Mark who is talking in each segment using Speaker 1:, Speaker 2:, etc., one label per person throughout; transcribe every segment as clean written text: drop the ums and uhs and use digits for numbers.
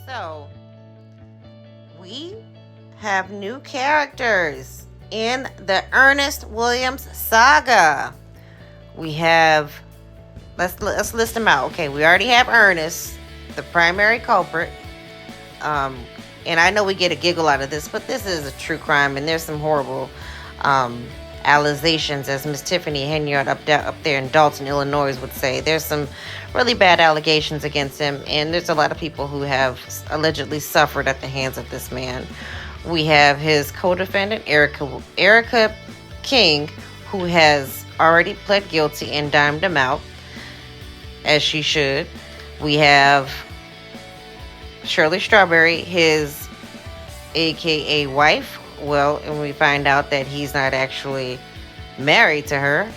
Speaker 1: So, we have new characters in the Ernest Williams saga. We have, let's list them out. Okay, we already have Ernest, the primary culprit. And I know we get a giggle out of this, but this is a true crime, and there's some horrible allegations, as Miss Tiffany Henyard up there in Dalton, Illinois would say. There's some really bad allegations against him, and there's a lot of people who have allegedly suffered at the hands of this man. We have his co-defendant, Erica King, who has already pled guilty and dimed him out, as she should. We have Shirley Strawberry, his AKA wife. Well, and we find out that he's not actually married to her.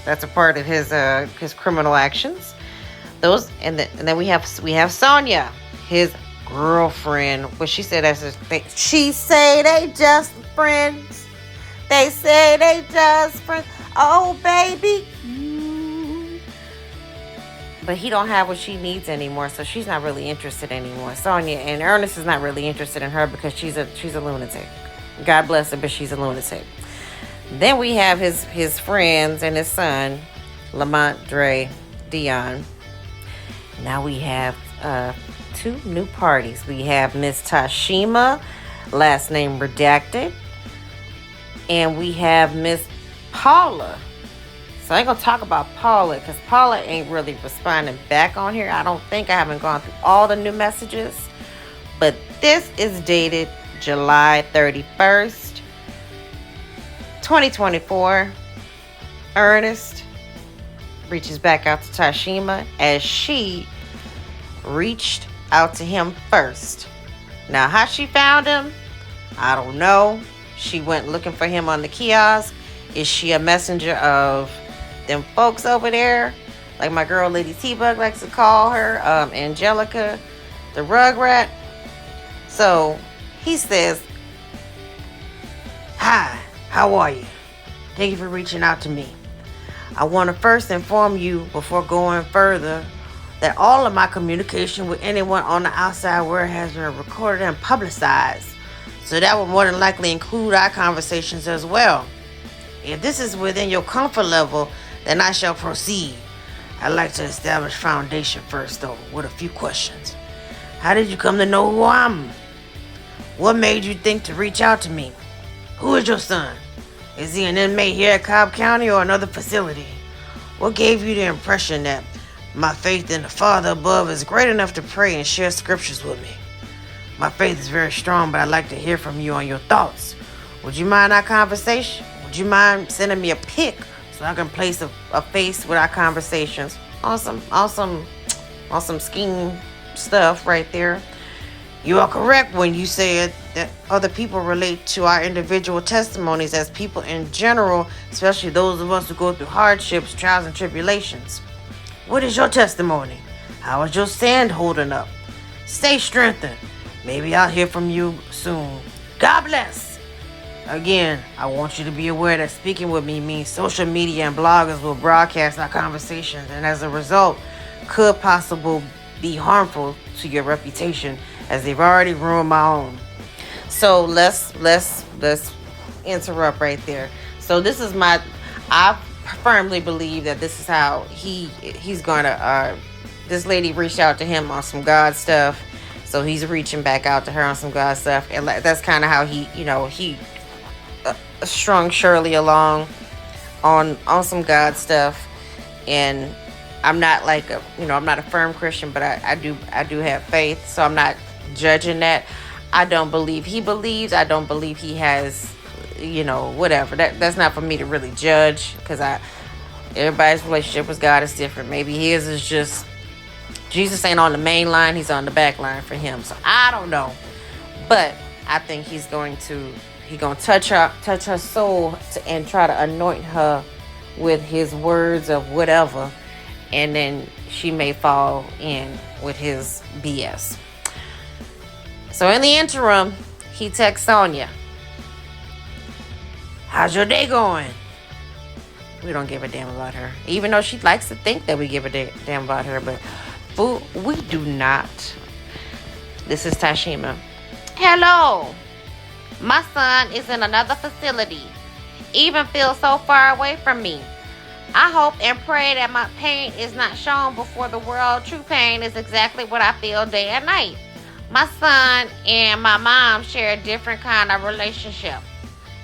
Speaker 1: That's a part of his criminal actions. And then we have Sonia, his girlfriend. What she said she say they just friends. They say they just friends. Oh baby. But he don't have what she needs anymore, so she's not really interested anymore. Sonia and Ernest is not really interested in her because she's a lunatic. God bless her, but she's a lunatic. Then we have his friends and his son, Lamont Dre Dion. Now we have two new parties. We have Miss Tashima, last name redacted, and we have Miss Paula. So I ain't gonna talk about Paula because Paula ain't really responding back on here. I don't think. I haven't gone through all the new messages. But this is dated July 31st, 2024. Ernest reaches back out to Tashima as she reached out to him first. Now, how she found him, I don't know. She went looking for him on the kiosk. Is she a messenger of them folks over there, like my girl Lady T-Bug likes to call her, Angelica, the Rugrat? So he says, "Hi, how are you? Thank you for reaching out to me. I want to first inform you before going further that all of my communication with anyone on the outside world has been recorded and publicized. So that will more than likely include our conversations as well. If this is within your comfort level, then I shall proceed. I'd like to establish foundation first, though, with a few questions. How did you come to know who I am? What made you think to reach out to me? Who is your son? Is he an inmate here at Cobb County or another facility? What gave you the impression that my faith in the Father above is great enough to pray and share scriptures with me? My faith is very strong, but I'd like to hear from you on your thoughts. Would you mind our conversation? Would you mind sending me a pic so I can place a face with our conversations?" Awesome scheme stuff right there. You are correct when you said that other people relate to our individual testimonies as people in general, especially those of us who go through hardships, trials, and tribulations. What is your testimony? How is your stand holding up? Stay strengthened. Maybe I'll hear from you soon. God bless. Again, I want you to be aware that speaking with me means social media and bloggers will broadcast our conversations, and as a result, could possibly be harmful to your reputation, as they've already ruined my own. So let's interrupt right there. So this is I firmly believe that this is how he's gonna. This lady reached out to him on some God stuff, so he's reaching back out to her on some God stuff, and that's kind of how he strung Shirley along on some God stuff. And I'm not I'm not a firm Christian, but I do have faith, so I'm not judging that. I don't believe he believes. I don't believe he has, whatever. That's not for me to really judge, because everybody's relationship with God is different. Maybe his is just, Jesus ain't on the main line, he's on the back line for him. So I don't know. But I think he's going to touch her soul and try to anoint her with his words of whatever, and then she may fall in with his BS. So in the interim, he texts Sonia, "How's your day going?" We don't give a damn about her, even though she likes to think that we give a damn about her, but we do not. This is Tashima. Hello. My son is in another facility. Even feels so far away from me. I hope and pray that my pain is not shown before the world. True pain is exactly what I feel day and night. My son and my mom share a different kind of relationship.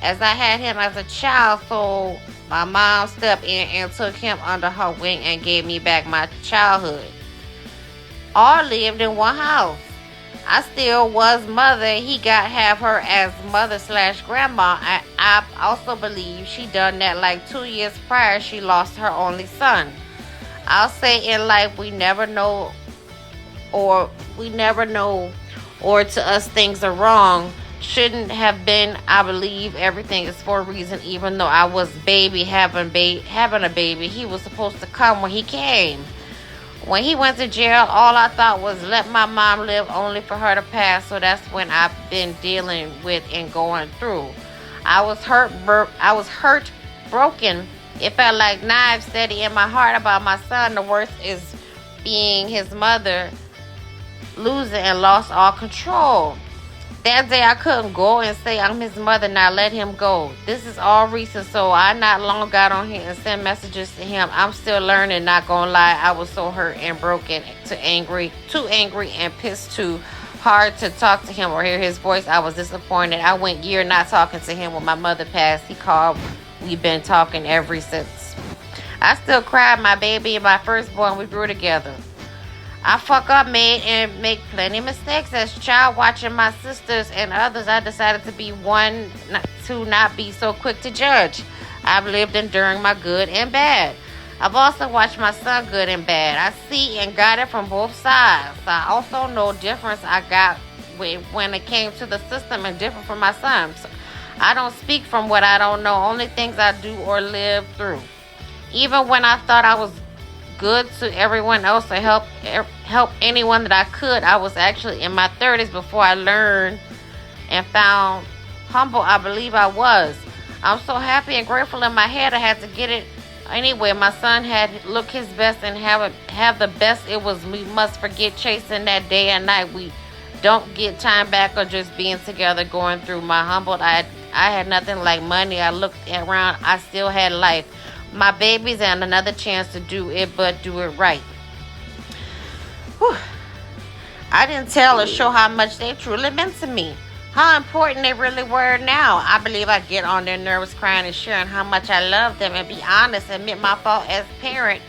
Speaker 1: As I had him as a child, so my mom stepped in and took him under her wing and gave me back my childhood. All lived in one house. I still was mother. He got have her as mother/grandma. I also believe she done that like 2 years prior. She lost her only son. I'll say in life we never know, or to us things are wrong. Shouldn't have been. I believe everything is for a reason. Even though I was having a baby, he was supposed to come when he came. When he went to jail, all I thought was let my mom live only for her to pass. So that's when I've been dealing with and going through. I was hurt, broken. It felt like knives steady in my heart about my son. The worst is being his mother, losing and lost all control. That day I couldn't go and say I'm his mother, now let him go. This is all recent, so I not long got on here and sent messages to him. I'm still learning, not gonna lie. I was so hurt and broken, too angry and pissed, too hard to talk to him or hear his voice. I was disappointed. I went year not talking to him when my mother passed. He called. We've been talking ever since. I still cried. My baby and my firstborn, we grew together. I fuck up, made and make plenty mistakes as a child. Watching my sisters and others, I decided to be one to not be so quick to judge. I've lived enduring my good and bad. I've also watched my son good and bad. I see and got it from both sides. I also know difference I got when it came to the system and different from my son. So I don't speak from what I don't know, only things I do or live through. Even when I thought I was good to everyone else to help anyone that I could, I was actually in my 30s before I learned and found humble I believe I was. I'm so happy and grateful in my head I had to get it anyway. My son had look his best and have the best. It was we must forget chasing that day and night. We don't get time back or just being together going through my humbled. I had nothing like money. I looked around, I still had life. My babies and another chance to do it, but do it right. Whew. I didn't tell or show how much they truly meant to me. How important they really were now. I believe I get on their nerves crying and sharing how much I love them and be honest, admit my fault as parent.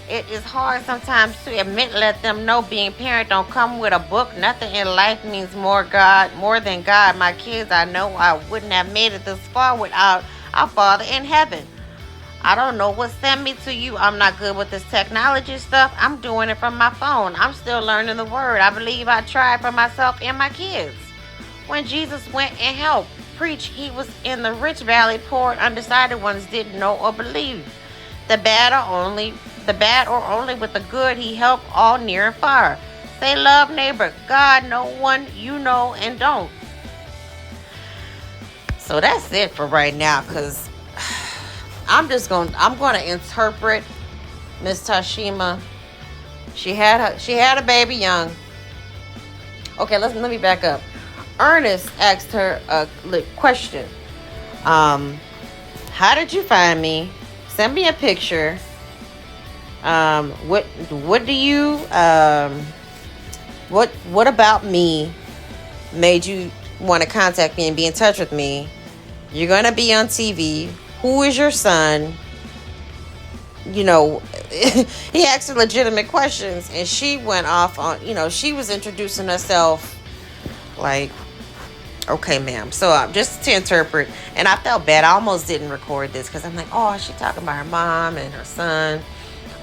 Speaker 1: It is hard sometimes to admit, let them know being parent don't come with a book. Nothing in life means more than God. My kids, I know I wouldn't have made it this far without our Father in heaven. I don't know what sent me to you. I'm not good with this technology stuff. I'm doing it from my phone. I'm still learning the word. I believe I tried for myself and my kids. When Jesus went and helped preach, he was in the rich valley. Poor and undecided ones didn't know or believe. The bad or only with the good, he helped all near and far. Say love neighbor. God, no one you know and don't. So that's it for right now, because I'm going to interpret Miss Tashima. She had a baby young. Okay, let me back up. Ernest asked her a question. How did you find me? Send me a picture. What do you what about me made you want to contact me and be in touch with me? You're gonna be on TV. Who is your son? You know, he asked her legitimate questions, and she went off on, she was introducing herself like, okay, ma'am. So just to interpret, and I felt bad. I almost didn't record this because I'm like, oh, she's talking about her mom and her son.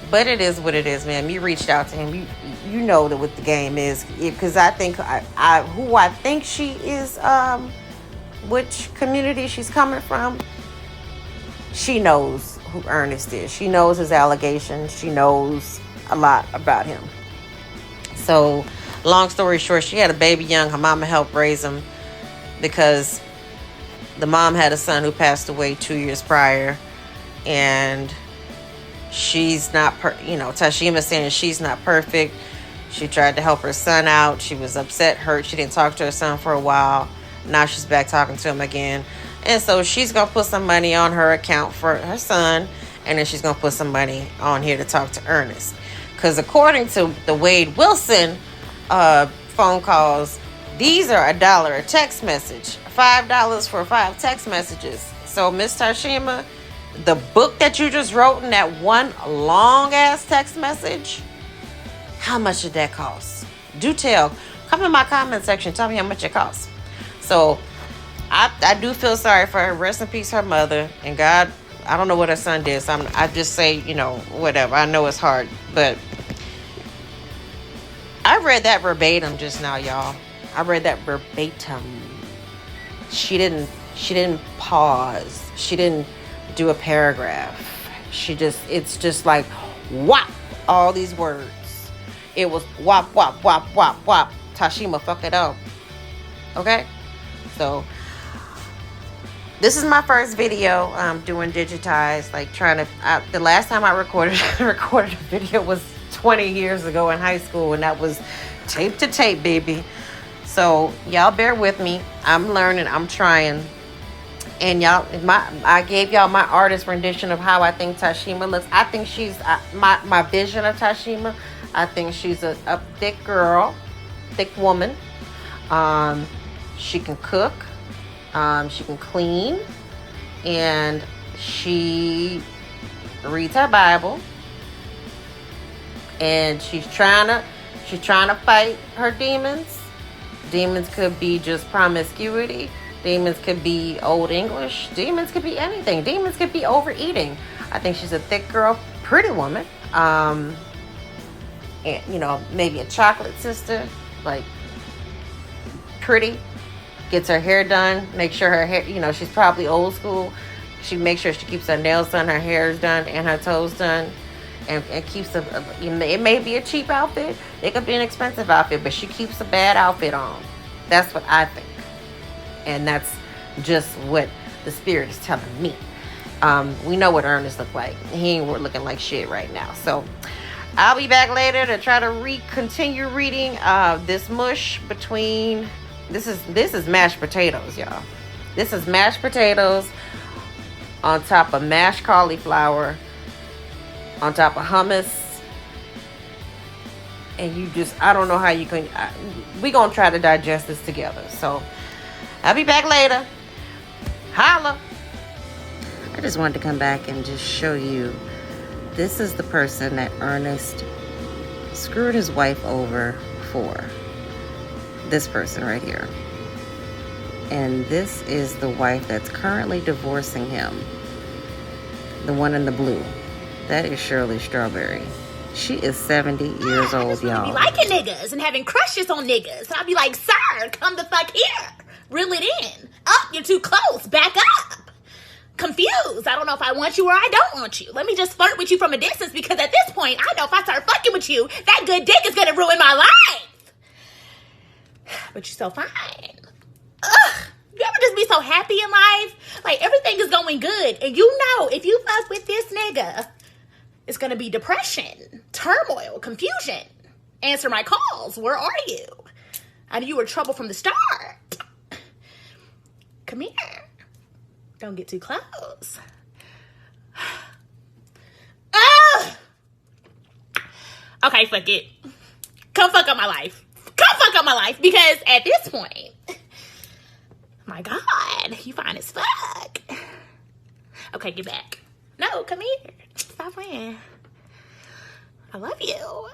Speaker 1: But it is what it is, ma'am. You reached out to him. You know what the game is, because I think who I think she is, which community she's coming from. She knows who Ernest is. She knows his allegations. She knows a lot about him. So, long story short, she had a baby young. Her mama helped raise him because the mom had a son who passed away 2 years prior. And she's not, Tashima saying she's not perfect. She tried to help her son out. She was upset, hurt. She didn't talk to her son for a while. Now she's back talking to him again. And so she's going to put some money on her account for her son. And then she's going to put some money on here to talk to Ernest. Because according to the Wade Wilson phone calls, these are $1 a text message. $5 for 5 text messages. So Miss Tashima, the book that you just wrote in that one long ass text message, how much did that cost? Do tell. Come in my comment section. Tell me how much it costs. So I do feel sorry for her. Rest in peace, her mother. And God, I don't know what her son did. So I just say, whatever. I know it's hard. But I read that verbatim just now, y'all. I read that verbatim. She didn't pause. She didn't do a paragraph. It's just like whop, all these words. It was whop, whop, whop, whop, whop. Tashima, fuck it up. Okay? So this is my first video doing digitized, like the last time I recorded a video was 20 years ago in high school, and that was tape to tape, baby. So y'all bear with me. I'm learning, I'm trying. And y'all, I gave y'all my artist rendition of how I think Tashima looks. I think she's my vision of Tashima. I think she's a thick girl, thick woman. She can cook. She can clean. And she reads her Bible. And she's trying to fight her demons. Demons could be just promiscuity. Demons could be old English. Demons could be anything. Demons could be overeating. I think she's a thick girl, pretty woman. And maybe a chocolate sister, like pretty. Gets her hair done. Make sure her hair, she's probably old school. She makes sure she keeps her nails done, her hair is done, and her toes done. And keeps it may be a cheap outfit. It could be an expensive outfit, but she keeps a bad outfit on. That's what I think. And that's just what the spirit is telling me. We know what Ernest looked like. He ain't looking like shit right now. So I'll be back later to try to continue reading this mush between. This is mashed potatoes, y'all. This is mashed potatoes on top of mashed cauliflower, on top of hummus. And I don't know how you can. We're going to try to digest this together. So I'll be back later. Holla. I just wanted to come back and just show you. This is the person that Ernest screwed his wife over for. This person right here. And this is the wife that's currently divorcing him. The one in the blue. That is Shirley Strawberry. She is 70 years old, y'all.
Speaker 2: I be liking niggas and having crushes on niggas. I'll be like, sir, come the fuck here. Reel it in. Up, you're too close. Back up. Confused. I don't know if I want you or I don't want you. Let me just flirt with you from a distance, because at this point, I know if I start fucking with you, that good dick is gonna ruin my life. But you're so fine. Ugh. You ever just be so happy in life? Like, everything is going good. And if you fuck with this nigga, it's gonna be depression, turmoil, confusion. Answer my calls. Where are you? I knew you were trouble from the start. Come here. Don't get too close. Ugh. Okay, fuck it. Come fuck up my life. Come fuck up my life, because at this point, my God, you fine as fuck. Okay, get back. No, come here. Stop playing. I love you.